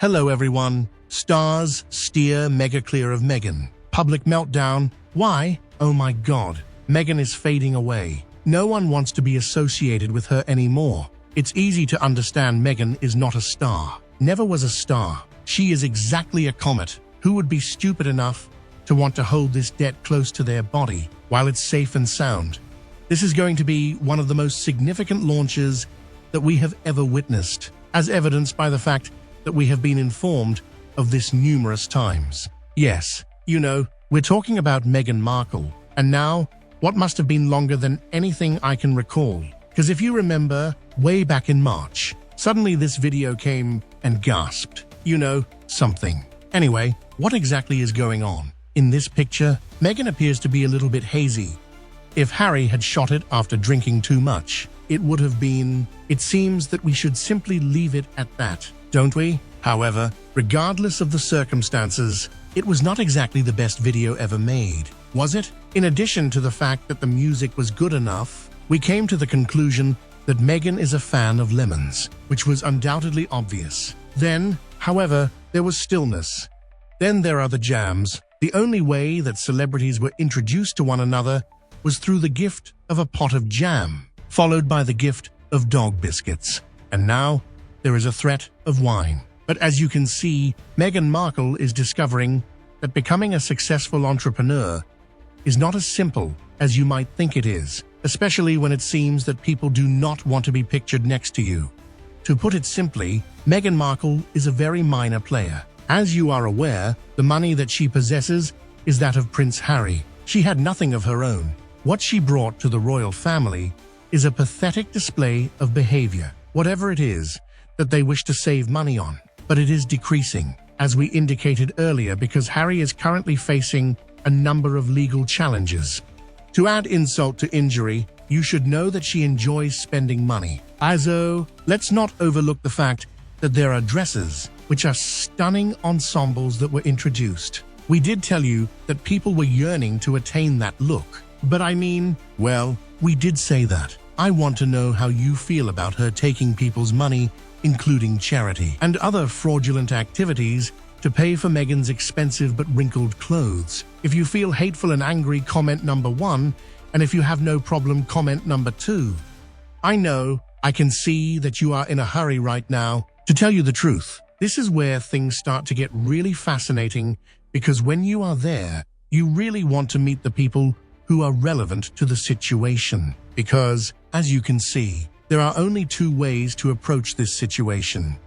Hello everyone. Stars steer mega clear of Meghan. Public meltdown. Why? Oh my god. Meghan is fading away. No one wants to be associated with her anymore. It's easy to understand Meghan is not a star. Never was a star. She is exactly a comet. Who would be stupid enough to want to hold this debt close to their body while it's safe and sound? This is going to be one of the most significant launches that we have ever witnessed, as evidenced by the fact that we have been informed of this numerous times. Yes, you know, we're talking about Meghan Markle, and now, what must have been longer than anything I can recall. Because if you remember, way back in March, suddenly this video came and gasped. You know, something. Anyway, what exactly is going on? In this picture, Meghan appears to be a little bit hazy. If Harry had shot it after drinking too much, it would have been... It seems that we should simply leave it at that, don't we? However, regardless of the circumstances, it was not exactly the best video ever made, was it? In addition to the fact that the music was good enough, we came to the conclusion that Meghan is a fan of lemons, which was undoubtedly obvious. Then, however, there was stillness. Then there are the jams. The only way that celebrities were introduced to one another was through the gift of a pot of jam, followed by the gift of dog biscuits. And now, there is a threat of wine. But as you can see, Meghan Markle is discovering that becoming a successful entrepreneur is not as simple as you might think it is, especially when it seems that people do not want to be pictured next to you. To put it simply, Meghan Markle is a very minor player. As you are aware, the money that she possesses is that of Prince Harry. She had nothing of her own. What she brought to the royal family is a pathetic display of behavior, whatever it is that they wish to save money on. But it is decreasing, as we indicated earlier, because Harry is currently facing a number of legal challenges. To add insult to injury, you should know that she enjoys spending money. Also, let's not overlook the fact that there are dresses, which are stunning ensembles that were introduced. We did tell you that people were yearning to attain that look. But I mean, well, we did say that. I want to know how you feel about her taking people's money, including charity and other fraudulent activities, to pay for Meghan's expensive but wrinkled clothes. If you feel hateful and angry, comment number 1, and if you have no problem, comment number 2. I know, I can see that you are in a hurry right now. To tell you the truth, this is where things start to get really fascinating, because when you are there, you really want to meet the people who are relevant to the situation. Because, as you can see, there are only 2 ways to approach this situation.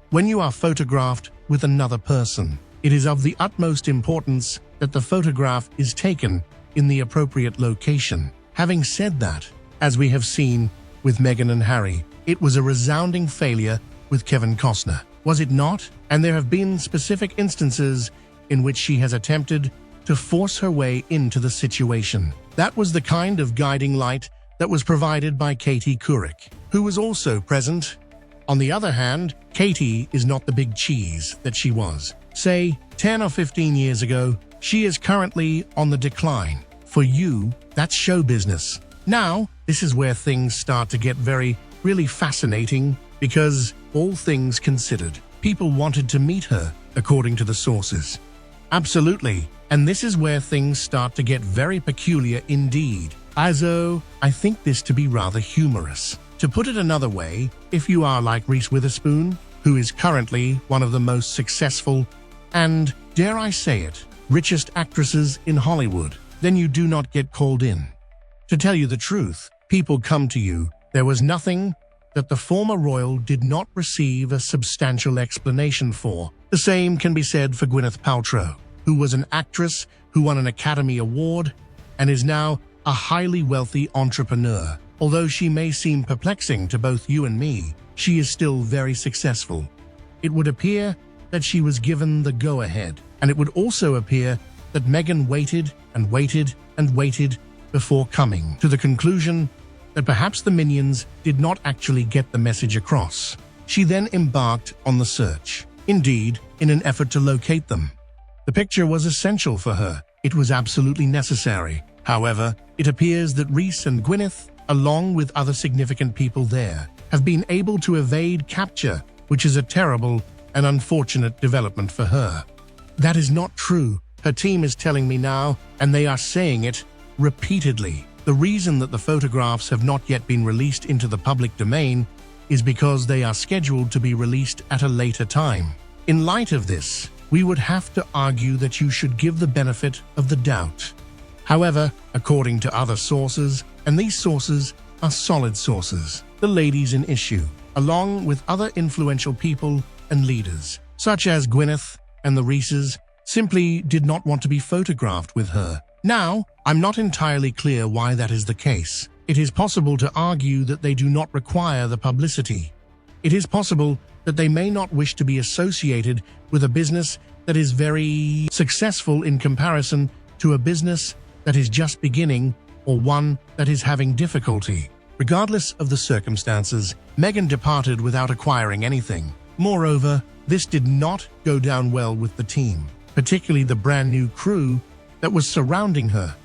When you are photographed with another person, it is of the utmost importance that the photograph is taken in the appropriate location. Having said that, as we have seen with Meghan and Harry, it was a resounding failure with Kevin Costner, was it not? And there have been specific instances in which she has attempted to force her way into the situation. That was the kind of guiding light that was provided by Katie Couric, who was also present. On the other hand, Katie is not the big cheese that she was, say, 10 or 15 years ago. She is currently on the decline. For you, that's show business. Now, this is where things start to get really fascinating, because, all things considered, people wanted to meet her, according to the sources. Absolutely. And this is where things start to get very peculiar indeed. Also, I think this to be rather humorous. To put it another way, if you are like Reese Witherspoon, who is currently one of the most successful and, dare I say it, richest actresses in Hollywood, then you do not get called in. To tell you the truth, people come to you. There was nothing that the former royal did not receive a substantial explanation for. The same can be said for Gwyneth Paltrow, who was an actress who won an Academy Award and is now a highly wealthy entrepreneur. Although she may seem perplexing to both you and me, she is still very successful. It would appear that she was given the go-ahead, and it would also appear that Meghan waited and waited and waited before coming to the conclusion that perhaps the minions did not actually get the message across. She then embarked on the search, indeed, in an effort to locate them. The picture was essential for her. It was absolutely necessary. However, it appears that Reese and Gwyneth, along with other significant people there, have been able to evade capture, which is a terrible an unfortunate development for her. That is not true. Her team is telling me now, and they are saying it repeatedly. The reason that the photographs have not yet been released into the public domain is because they are scheduled to be released at a later time. In light of this, we would have to argue that you should give the benefit of the doubt. However, according to other sources, and these sources are solid sources, the ladies in issue, along with other influential people and leaders, such as Gwyneth and the Reeses, simply did not want to be photographed with her. Now, I'm not entirely clear why that is the case. It is possible to argue that they do not require the publicity. It is possible that they may not wish to be associated with a business that is very successful in comparison to a business that is just beginning or one that is having difficulty. Regardless of the circumstances, Meghan departed without acquiring anything. Moreover, this did not go down well with the team, particularly the brand new crew that was surrounding her.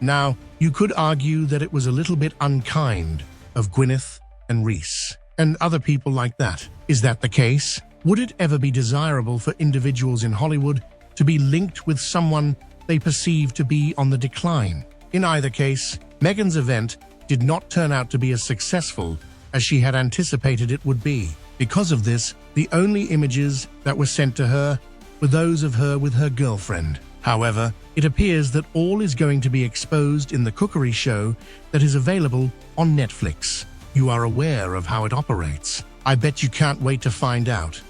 Now, you could argue that it was a little bit unkind of Gwyneth and Reese and other people like that. Is that the case? Would it ever be desirable for individuals in Hollywood to be linked with someone they perceive to be on the decline? In either case, Meghan's event did not turn out to be as successful as she had anticipated it would be. Because of this, the only images that were sent to her were those of her with her girlfriend. However, it appears that all is going to be exposed in the cookery show that is available on Netflix. You are aware of how it operates. I bet you can't wait to find out.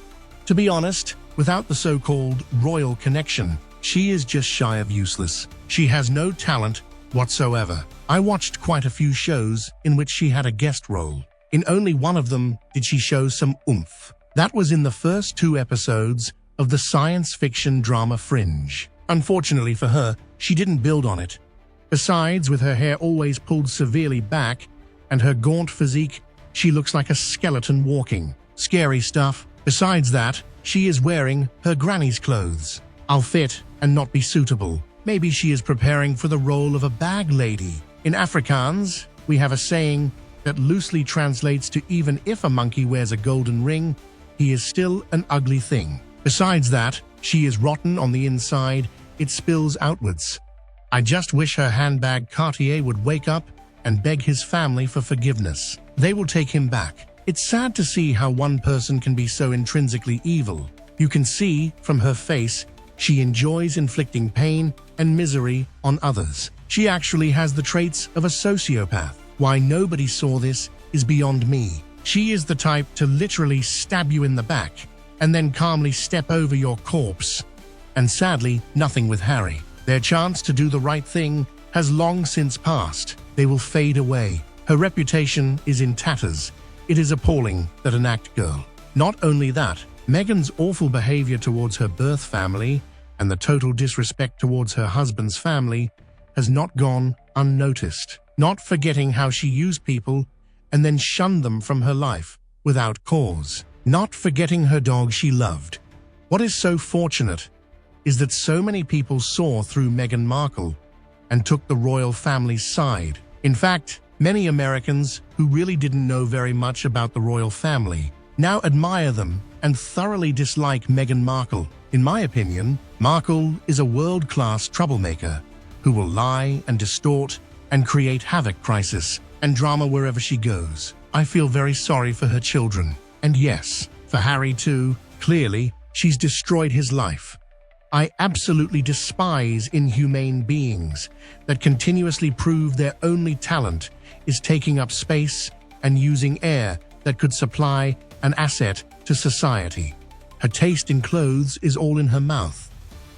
To be honest, without the so-called royal connection, she is just shy of useless. She has no talent whatsoever. I watched quite a few shows in which she had a guest role. In only one of them did she show some oomph. That was in the first 2 episodes of the science fiction drama Fringe. Unfortunately for her, she didn't build on it. Besides, with her hair always pulled severely back and her gaunt physique, she looks like a skeleton walking. Scary stuff. Besides that, she is wearing her granny's clothes. I'll fit and not be suitable. Maybe she is preparing for the role of a bag lady. In Afrikaans, we have a saying that loosely translates to even if a monkey wears a golden ring, he is still an ugly thing. Besides that, she is rotten on the inside, it spills outwards. I just wish her handbag Cartier would wake up and beg his family for forgiveness. They will take him back. It's sad to see how one person can be so intrinsically evil. You can see from her face she enjoys inflicting pain and misery on others. She actually has the traits of a sociopath. Why nobody saw this is beyond me. She is the type to literally stab you in the back and then calmly step over your corpse. And sadly, nothing with Harry. Their chance to do the right thing has long since passed. They will fade away. Her reputation is in tatters. It is appalling that an act girl. Not only that, Meghan's awful behavior towards her birth family and the total disrespect towards her husband's family has not gone unnoticed. Not forgetting how she used people and then shunned them from her life without cause. Not forgetting her dog she loved. What is so fortunate is that so many people saw through Meghan Markle and took the royal family's side. In fact, many Americans who really didn't know very much about the royal family now admire them and thoroughly dislike Meghan Markle. In my opinion, Markle is a world-class troublemaker who will lie and distort and create havoc, crisis, and drama wherever she goes. I feel very sorry for her children. And yes, for Harry too. Clearly, she's destroyed his life. I absolutely despise inhumane beings that continuously prove their only talent is taking up space and using air that could supply an asset to society. Her taste in clothes is all in her mouth.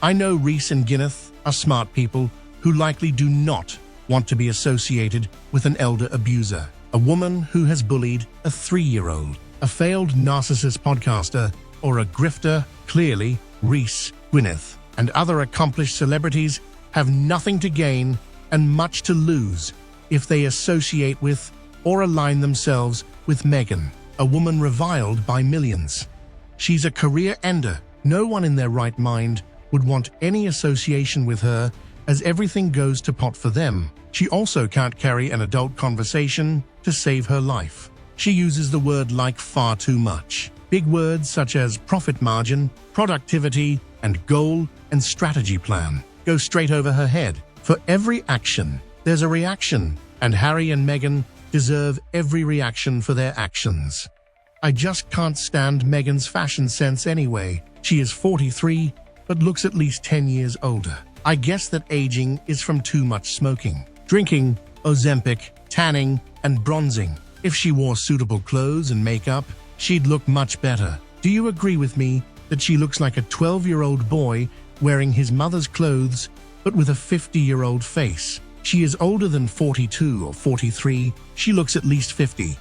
I know Reese and Gwyneth are smart people who likely do not want to be associated with an elder abuser, a woman who has bullied a 3-year-old, a failed narcissist podcaster, or a grifter. Clearly, Reese, Gwyneth, and other accomplished celebrities have nothing to gain and much to lose if they associate with or align themselves with Meghan, a woman reviled by millions. She's a career ender. No one in their right mind would want any association with her, as everything goes to pot for them. She also can't carry an adult conversation to save her life. She uses the word like far too much. Big words such as profit margin, productivity, and goal and strategy plan go straight over her head. For every action, there's a reaction, and Harry and Meghan deserve every reaction for their actions. I just can't stand Meghan's fashion sense anyway. She is 43, but looks at least 10 years older. I guess that aging is from too much smoking, drinking, Ozempic, tanning, and bronzing. If she wore suitable clothes and makeup, she'd look much better. Do you agree with me that she looks like a 12-year-old boy wearing his mother's clothes, but with a 50-year-old face? She is older than 42 or 43. She looks at least 50.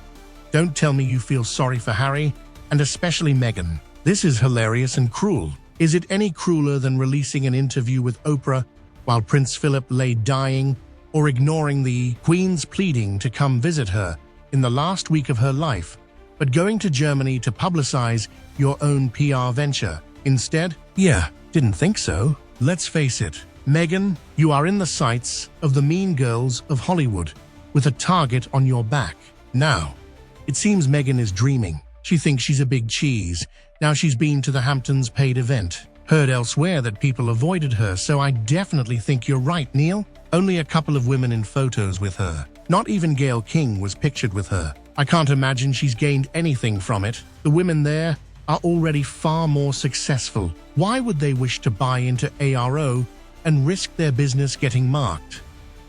Don't tell me you feel sorry for Harry, and especially Meghan. This is hilarious and cruel. Is it any crueler than releasing an interview with Oprah while Prince Philip lay dying, or ignoring the Queen's pleading to come visit her in the last week of her life, but going to Germany to publicize your own PR venture instead? Yeah, didn't think so. Let's face it, Meghan, you are in the sights of the mean girls of Hollywood with a target on your back. Now, it seems Meghan is dreaming. She thinks she's a big cheese. Now she's been to the Hamptons paid event. Heard elsewhere that people avoided her, so I definitely think you're right, Neil. Only a couple of women in photos with her. Not even Gayle King was pictured with her. I can't imagine she's gained anything from it. The women there are already far more successful. Why would they wish to buy into ARO and risk their business getting marked?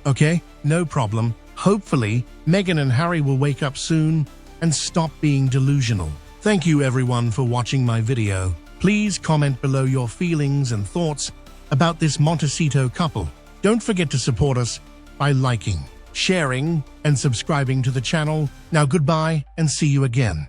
Okay, no problem. Hopefully, Meghan and Harry will wake up soon and stop being delusional. Thank you everyone for watching my video. Please comment below your feelings and thoughts about this Montecito couple. Don't forget to support us by liking, sharing, and subscribing to the channel. Now goodbye and see you again.